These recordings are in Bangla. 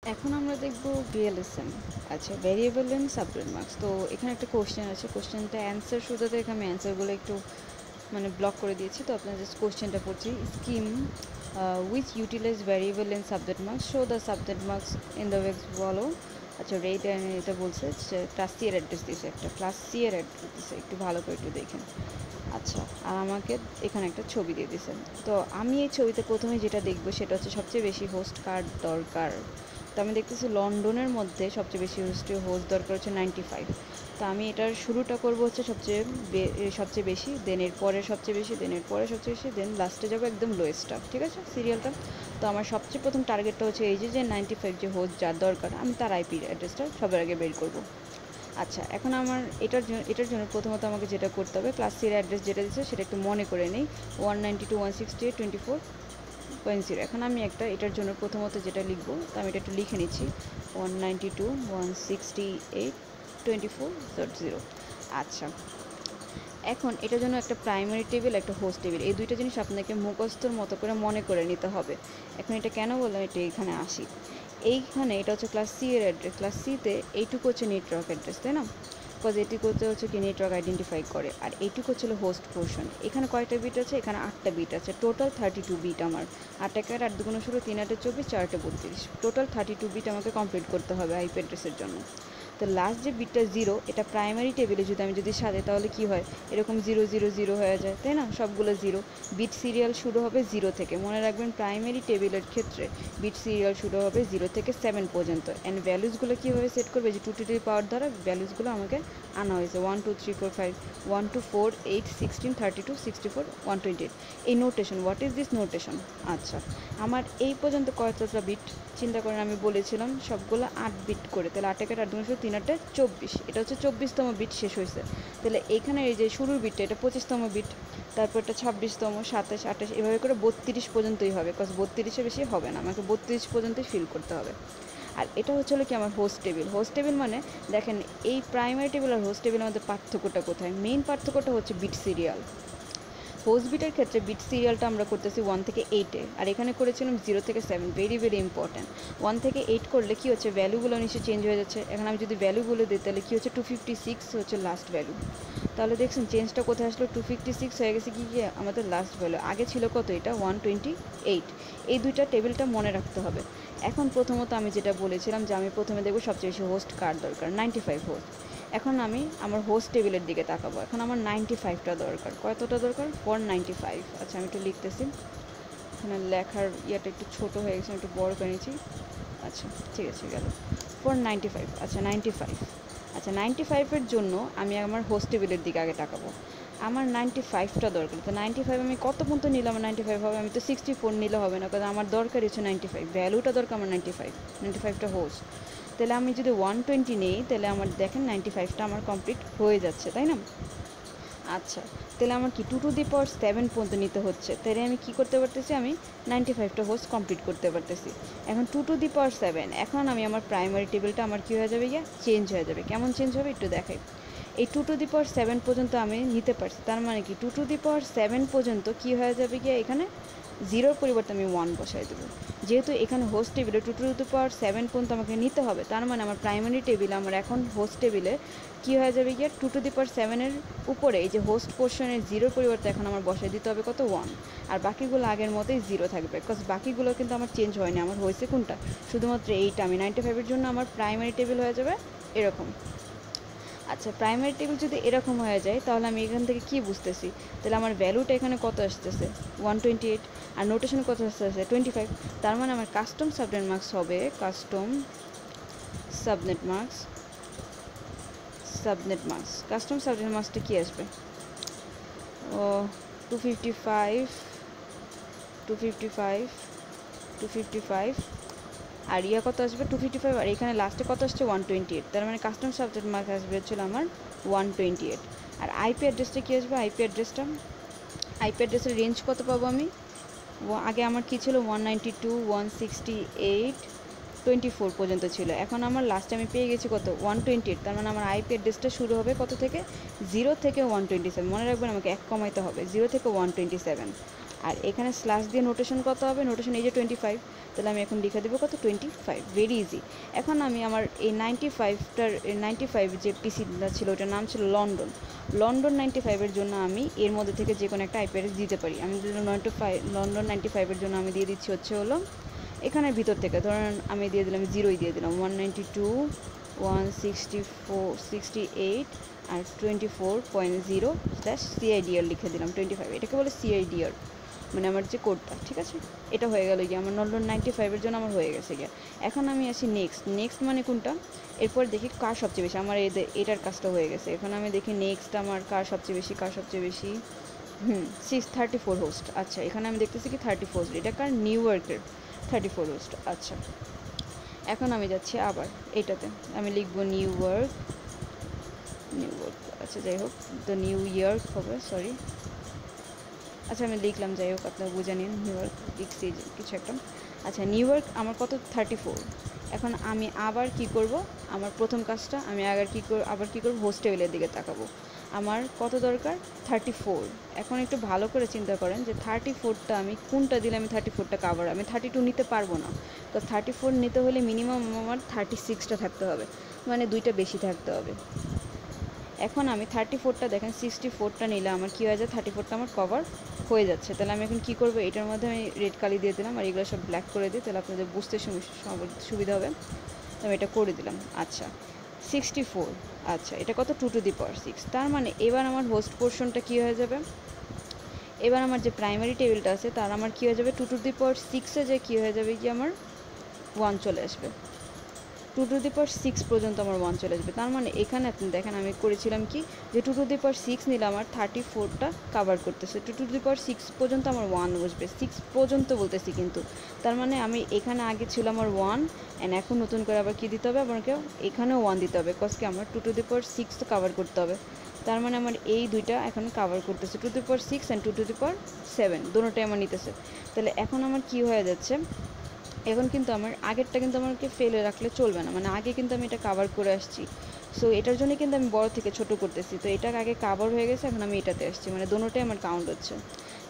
এখন আমরা দেখব VLSM। আচ্ছা, ভেরিয়েবল এন্ড সাবজেক্ট মার্কস। তো এখানে একটা কোশ্চেন আছে, কোশ্চেনটা অ্যান্সার শুরুতে দেখে আমি অ্যান্সারগুলো একটু ব্লক করে দিয়েছি। তো আপনার জাস্ট কোশ্চেনটা পড়ছি। Scheme which utilise variable and subject marks, show the subject marks in the waves বলো। আচ্ছা, রেট এটা বলছে ক্লাস সি এর অ্যাড্রেস দিয়েছে, একটা ক্লাস সি এর অ্যাড্রেস দিয়েছে, একটু ভালো করে একটু দেখেন। আচ্ছা, আর আমাকে এখানে একটা ছবি দিয়ে দিয়েছেন। তো আমি এই ছবিতে প্রথমে যেটা দেখব সেটা হচ্ছে সবচেয়ে বেশি হোস্ট কার্ড দরকার। তো আমি দেখতেছি লন্ডনের মধ্যে সবচেয়ে বেশি হোস্ট দরকার হচ্ছে 95। তো আমি এটার শুরুটা করবো হচ্ছে সবচেয়ে বেশি, দেন এর পরে সবচেয়ে বেশি, দেন এর পরে সবচেয়ে বেশি, দেন লাস্টে যাবো একদম লোয়েস্টটা। ঠিক আছে সিরিয়ালটা। তো আমার সবচেয়ে প্রথম টার্গেটটা হচ্ছে এই যে 95 যে হোস্ট যার দরকার, আমি তার আইপি অ্যাড্রেসটা সবার আগে বের করবো। আচ্ছা, এখন আমার এটার জন্য প্রথমত আমাকে যেটা করতে হবে, ক্লাস সির অ্যাড্রেস যেটা দিচ্ছে সেটা একটু মনে করে নেই, 192.168.24.0। এখন আমি এটার জন্য প্রথমত যেটা লিখবো, তো আমি এটা একটু লিখে নিচ্ছি, 192.168.24.0। আচ্ছা, এখন এটার জন্য একটা প্রাইমারি টেবিল, একটা হোস্ট টেবিল, এই দুইটা জিনিস আপনাকে মুখস্থর মতো করে মনে করে নিতে হবে। এখন এটা কেন বললাম, এটা এখানে আসি। এইখানে এটা হচ্ছে ক্লাস সি এর অ্যাড্রেস, ক্লাস সিতে এইটুকু হচ্ছে নেটওয়ার্ক অ্যাড্রেস, তাই না? বিকজ এইটুকু হচ্ছে কি নেটওয়ার্ক আইডেন্টিফাই করে, আর এইটুকু হচ্ছিল হোস্ট পোর্শন। এখানে কয়টা বিট আছে? এখানে 8টা বিট আছে, টোটাল 32 বিট আমার। 8 একের 8 দুগুণ 16, 3 8 24, 4 8 32, টোটাল 32 বিট আমাকে কমপ্লিট করতে হবে আইপি অ্যাড্রেসের জন্য। তো লাস্ট যে বিটটা 0, এটা প্রাইমারি টেবিলে যদি সাজাই তাহলে কি হয়, এরকম 0 0 0 হয়ে যায়, তাই না? সবগুলো 0। বিট সিরিয়াল শুরু হবে 0 থেকে, মনে রাখবেন প্রাইমারি টেবিলের ক্ষেত্রে বিট সিরিয়াল শুরু হবে 0 থেকে 7 পর্যন্ত। অ্যান্ড ভ্যালুসগুলো কীভাবে সেট করবে, যে 2 টু দি পাওয়ার দ্বারা ভ্যালুসগুলো আমাকে আনা হয়েছে, 1 2 3 4 5, 1 2 4 8 16 32 64 128। এই notation, what is this notation? আচ্ছা, আমার এই পর্যন্ত কয়টা বিট চিন্তা করেন, আমি বলেছিলাম সবগুলো 8 বিট করে, তাহলে 8 একের 8 দুগুণ 3 8 24, এটা হচ্ছে 24তম বিট শেষ হয়েছে। তাহলে এখানে এই যে শুরুর বিটটা, এটা 25তম বিট, তারপর এটা 26তম, 27 28, এভাবে করে 32 পর্যন্তই হবে, বিকজ 32-এর বেশি হবে না, আমাকে 32 পর্যন্তই ফিল করতে হবে। আর এটা হচ্ছে কি আমার হোস্ট টেবিল। হোস্ট টেবিল মানে দেখেন, এই প্রাইমারি টেবিল আর হোস্ট টেবিলের মধ্যে পার্থক্যটা কোথায়? মেইন পার্থক্যটা হচ্ছে বিট সিরিয়াল। হোস্ট বিটের ক্ষেত্রে বিট সিরিয়ালটা আমরা করতেছি 1 থেকে 8-এ, আর এখানে করেছিলাম 0 থেকে 7। Very very important. 1 থেকে 8 করলে কী হচ্ছে, ভ্যালুগুলো নিশ্চয়ই চেঞ্জ হয়ে যাচ্ছে। এখন আমি যদি ভ্যালু বলে দিই, তাহলে কী হচ্ছে, 256 হচ্ছে লাস্ট ভ্যালু। তাহলে দেখছেন চেঞ্জটা কোথায় আসলো, 256 হয়ে গেছে কি আমাদের লাস্ট ভ্যালু। আগে ছিল কত, এটা 128। এই দুইটা টেবিলটা মনে রাখতে হবে। এখন প্রথমত আমি যেটা বলেছিলাম, যে আমি প্রথমে দেখব সবচেয়ে বেশি হোস্ট কার দরকার, 95 হোস্ট। এখন আমি আমার হোস্ট টেবিলের দিকে তাকাবো। এখন আমার 95টা দরকার। কতটা দরকার? 495। আচ্ছা, আমি একটু লিখতেছি, এখানে লেখার ইয়েটা একটু ছোটো হয়ে গেছে, আমি একটু বড় করে নিয়েছি। আচ্ছা, ঠিক আছে, গেল 495। আচ্ছা, 95। আচ্ছা, 95-এর জন্য আমি আমার হোস্ট টেবিলের দিকে আগে তাকাবো। আমার 95টা দরকার। তো 95 আমি কত পর্যন্ত নিলে আমার 95 হবে? আমি তো 64 নিলে হবে না, কারণ আমার দরকার হচ্ছে 95, ভ্যালুটা দরকার আমার 95টা হোস্ট। তাহলে আমি যদি 120 নিই, তাহলে আমার দেখেন 95টা আমার কমপ্লিট হয়ে যাচ্ছে, তাই না? আচ্ছা, তাহলে আমার কি 2 টু দি পাওয়ার 7 পর্যন্ত নিতে হচ্ছে। তাহলে আমি কি করতে পারতেছি, আমি 95টা হোস্ট কমপ্লিট করতে পারতেছি। এখন 2 টু দি পাওয়ার 7, এখন আমি আমার প্রাইমারি টেবিলটা আমার কী হয়ে যাবে, চেঞ্জ হয়ে যাবে। কেমন চেঞ্জ হবে একটু দেখাই। এই 2 টু দি পাওয়ার 7 পর্যন্ত আমি নিতে পারছি, তার মানে কি 2 টু দি পাওয়ার 7 পর্যন্ত কী হয়ে যাবে, এখানে 0-র পরিবর্তে আমি 1 বসাই দেবো। যেহেতু এখানে হোস্ট টেবিলে 2 টু দি পাওয়ার 7 পর্যন্ত আমাকে নিতে হবে, তার মানে আমার প্রাইমারি টেবিলে আমার এখন হোস্ট টেবিলে কী হয়ে যাবে, 2 টু দি পাওয়ার 7-এর উপরে এই যে হোস্ট পোর্শনের 0-র পরিবর্তে এখন আমার বসাই দিতে হবে কত, 1। আর বাকিগুলো আগের মতোই 0 থাকবে, বিকজ বাকিগুলো কিন্তু আমার চেঞ্জ হয়নি। আমার হয়েছে কোনটা, শুধুমাত্র এইটা। আমি 95-এর জন্য আমার প্রাইমারি টেবিল হয়ে যাবে এরকম। আচ্ছা, প্রাইমারি টেবিল যদি এরকম হয়ে যায়, তাহলে আমি এখান থেকে কি বুঝতেছি, তাহলে আমার ভ্যালুটা এখানে কত আসতেছে, 128, আর নোটেশন কত আসতেছে, 25। তার মানে আমার কাস্টম সাবনেট মার্কস হবে, কাস্টম সাবনেট মার্কসটা কী আসবে, ও 255, 255, 255, আর কত আসবে, 255, আর এখানে লাস্টে কত আসছে, 128। তার মানে কাস্টম সাবজেক্ট মার্ক আসবে হচ্ছিল আমার 128। আর আইপি অ্যাড্রেসটা কী আসবে, আইপি অ্যাড্রেসের রেঞ্জ কত পাবো আমি? আগে আমার কী ছিল, 192.168.24 পর্যন্ত ছিল। এখন আমার লাস্টে আমি পেয়ে গেছি কত, 128। তার মানে আমার আইপি অ্যাড্রেসটা শুরু হবে কত থেকে, 0 থেকে 127। মনে রাখবেন আমাকে 1 কমাইতে হবে, 0 থেকে 127। আর এখানে স্ল্যাশ দিয়ে নোটেশন কত হবে, নোটেশন এই যে 25, তাহলে আমি এখন লিখে দেবো কত 25, ভেরি ইজি। এখন আমি আমার এই 95 যে পিসিটা ছিল ওটার নাম ছিল লন্ডন 95-এর জন্য আমি এর মধ্যে থেকে যে কোনো একটা আইপি অ্যাড্রেস দিতে পারি। আমি লন্ডন 95-এর জন্য আমি দিয়ে দিচ্ছি হচ্ছে হলো এখানের ভিতর থেকে, ধরেন আমি দিয়ে দিলাম 0 দিয়ে দিলাম 192.168 আর 24.0/CIDR লিখে দিলাম 25, এটাকে বলে CIDR, মানে আমার যে কোডটা, ঠিক আছে। এটা হয়ে গেল গিয়ে আমার লন্ডন 95-এর জন্য আমার হয়ে গেছে গিয়ে। এখন আমি আসি নেক্সট মানে কোনটা, এরপর দেখি কার সবচেয়ে বেশি, আমার এটার কাজটা হয়ে গেছে। এখন আমি দেখি নেক্সট আমার কার সবচেয়ে বেশি 34 হোস্ট। আচ্ছা এখানে আমি দেখতেছি কি 34 হোস্ট, এটা কার, নিউ ইয়র্কের 34 হোস্ট। আচ্ছা এখন আমি যাচ্ছি আবার এটাতে, আমি লিখবো নিউ ইয়র্ক, আচ্ছা যাই হোক তো নিউ ইয়র্ক হবে, সরি, আচ্ছা আমি লিখলাম, যাই হোক আপনারা বুঝে নিন, নিউ ইয়র্ক লিখছি কিছু একটা। আচ্ছা নিউ ইয়র্ক আমার কত 34। এখন আমি আবার কি করব, আমার প্রথম কাজটা আমি আবার কি করব, হোস্ট টেবিলের দিকে তাকাবো, আমার কত দরকার 34। এখন একটু ভালো করে চিন্তা করেন যে 34টা আমি কোনটা দিলে আমি 34টা কাভার, আমি 32 নিতে পারবো না, তো 34 নিতে হলে মিনিমাম আমার 36টা থাকতে হবে, মানে 2টা বেশি থাকতে হবে। এখন আমি 34টা দেখেন 64টা নিলে আমার কী হয়ে যায়, 34টা আমার কভার হয়ে যাচ্ছে। তাহলে আমি এখন কী করবো, এটার মধ্যে আমি রেড কালি দিয়ে দিলাম আর এগুলো সব ব্ল্যাক করে দিই, তাহলে আপনাদের বুঝতে সুবিধা হবে। তো আমি এটা করে দিলাম। আচ্ছা 64, আচ্ছা এটা কত 2^6, তার মানে এবার আমার হোস্ট পোর্শনটা কী হয়ে যাবে, এবার আমার যে প্রাইমারি টেবিলটা আছে তার আমার কী হয়ে যাবে 2^6-এ যে কী হয়ে যাবে কি আমার 1 চলে আসবে, 2^6 পর্যন্ত আমার 1 চলে আসবে। তার মানে এখানে আপনি দেখেন আমি করেছিলাম কি যে 2^6 নিলে আমার 34টা কাভার করতেছে, 2^6 পর্যন্ত আমার 1 বসবে, 6 পর্যন্ত বলতেছি কিন্তু, তার মানে আমি এখানে আগে ছিল আমার 1 অ্যান্ড এখন নতুন করে আবার কী দিতে হবে, আমাকে এখানেও 1 দিতে হবে, বিকজ কি আমার 2^6 তো কাভার করতে হবে। তার মানে আমার এই দুইটা এখন কাভার করতেছে 2^6 অ্যান্ড 2^7, দুটোটাই আমার নিতেছে। তাহলে এখন আমার কি হয়ে যাচ্ছে, এখন কিন্তু আমার আগেরটা কিন্তু আমাকে ফেলে রাখলে চলবে না, মানে আগে কিন্তু আমি এটা কাভার করে আসছি, সো এটার জন্য কিন্তু আমি বড় থেকে ছোট করতেছি, তো এটা আগে কাভার হয়ে গেছে, এখন আমি এটাতে আসছি, মানে দুটোটাই আমার কাউন্ট হচ্ছে।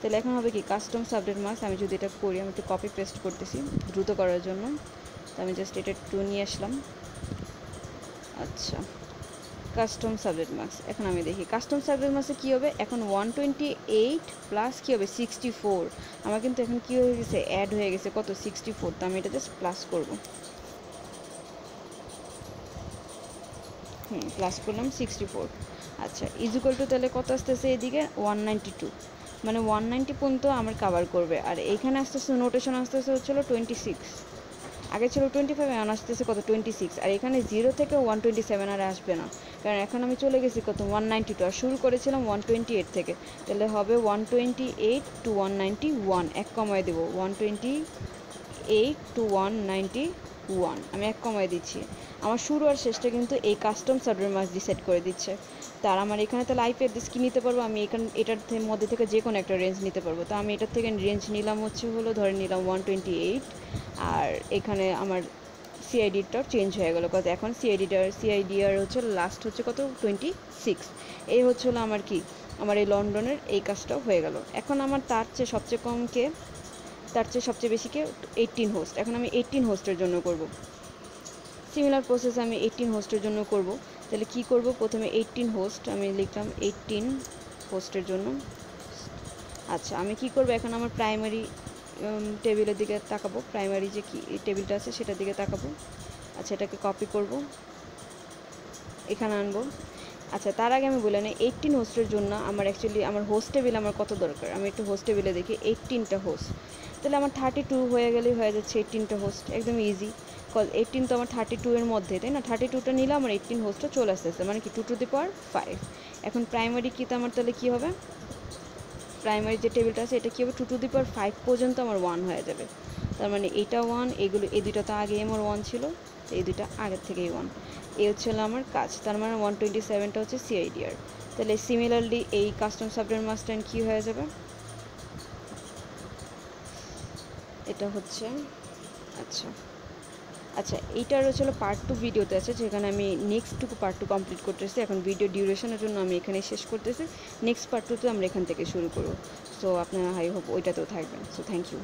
তাহলে এখন হবে কি কাস্টম সাবজেক্ট মার্কস, আমি যদি এটা করি, আমি একটু কপি পেস্ট করতেছি দ্রুত করার জন্য, তো আমি জাস্ট এটা একটু নিয়ে আসলাম। আচ্ছা কাস্টম সাবজেক্ট মার্কস, এখন আমি দেখি কাস্টম সাবজেক্ট মার্কসে কী হবে, এখন 128 প্লাস কী হবে 64, আমার কিন্তু এখন কী হয়ে গেছে, অ্যাড হয়ে গেছে কত 64, তো আমি এটা জাস্ট প্লাস করবো, প্লাস করলাম 64। আচ্ছা ইকুয়াল টু তাহলে কত আসতেছে এদিকে 192, মানে 190 পর্যন্ত আমার কাভার করবে, আর এইখানে আসতেছে নোটেশন আসতেছে হচ্ছিল 26, আগে ছিল 25, এখন আসতেছে কত 26, আর এখানে 0 থেকে 127 আর আসবে না, কারণ এখন আমি চলে গেছি কত 192, আর শুরু করেছিলাম 128 থেকে, তাহলে হবে 128 to 191, এক কমায় দেবো 128 to 191, আমি এক কমায় দিচ্ছি। আমার শুরু আর শেষটা কিন্তু এই কাস্টম সাবজেক্ট মার্কস ডিসাইড করে দিচ্ছে, তার আমার এখানে তাহলে আইপি অ্যাড্রেস কী নিতে পারবো, আমি এটার মধ্যে থেকে যে কোনো একটা রেঞ্জ নিতে পারবো, তো আমি এটার থেকে রেঞ্জ নিলাম হচ্ছে হলো ধরে নিলাম 128, আর এখানে আমার সিআইডিটাও চেঞ্জ হয়ে গেলো, কত এখন সিআইডিআর হচ্ছে লাস্ট হচ্ছে কত 26, এই হচ্ছে হলো আমার কি আমার এই লন্ডনের এই কাজটাও হয়ে গেল। এখন আমার তার চেয়ে সবচেয়ে বেশি কে 18 হোস্ট, এখন আমি 18 হোস্টের জন্য করব, সিমিলার প্রসেস আমি 18 হোস্টের জন্য করব। তাহলে কি করব, প্রথমে 18 হোস্ট আমি লিখলাম 18 হোস্টের জন্য। আচ্ছা আমি কি করব, এখন আমার প্রাইমারি টেবিলের দিকে তাকাবো, প্রাইমারি যে কি টেবিলটা আছে সেটার দিকে তাকাবো। আচ্ছা এটাকে কপি করব, এখানে আনবো। আচ্ছা তার আগে আমি বলে নিই 18 হোস্টের জন্য আমার অ্যাকচুয়ালি আমার হোস্ট টেবিল আমার কত দরকার, আমি একটু হোস্ট টেবিলে দেখি 18টা হোস্ট, তাহলে আমার 32 হয়ে গেলেই হয়ে যাচ্ছে 18টা হোস্ট, একদম ইজি, কজ 18 তো আমার 32 এর মধ্যে, তাই না, 32টা নিলে আমার 18 হোস্টটা চলে আসতেছে, মানে কি 2^5। এখন প্রাইমারি কিতে আমার তাহলে কী হবে, প্রাইমারি যে টেবিলটা আছে এটা কী হবে 2^5 পর্যন্ত আমার 1 হয়ে যাবে, তার মানে এটা 1, এগুলো এই দুইটা তো আগে আমার 1 ছিল, এই দুইটা আগের থেকেই 1, এই হচ্ছে আমার কাজ, তার মানে 127টা হচ্ছে সিআইডিআর। তাহলে সিমিলারলি এই কাস্টম সাবজেক্ট মাস্টার কী হয়ে যাবে, এটা হচ্ছে আচ্ছা আচ্ছা, এইটার হচ্ছে পার্ট 2 ভিডিওতে আছে, যেখানে আমি নেক্সটটুকু পার্ট 2 কমপ্লিট করতেছি। এখন ভিডিও ডিউরেশনের জন্য আমি এখানেই শেষ করতেছি। নেক্সট পার্ট 2 তে আমরা এখান থেকে শুরু করব। সো আপনারা আই হোপ ওইটাতেও থাকবেন। So thank you.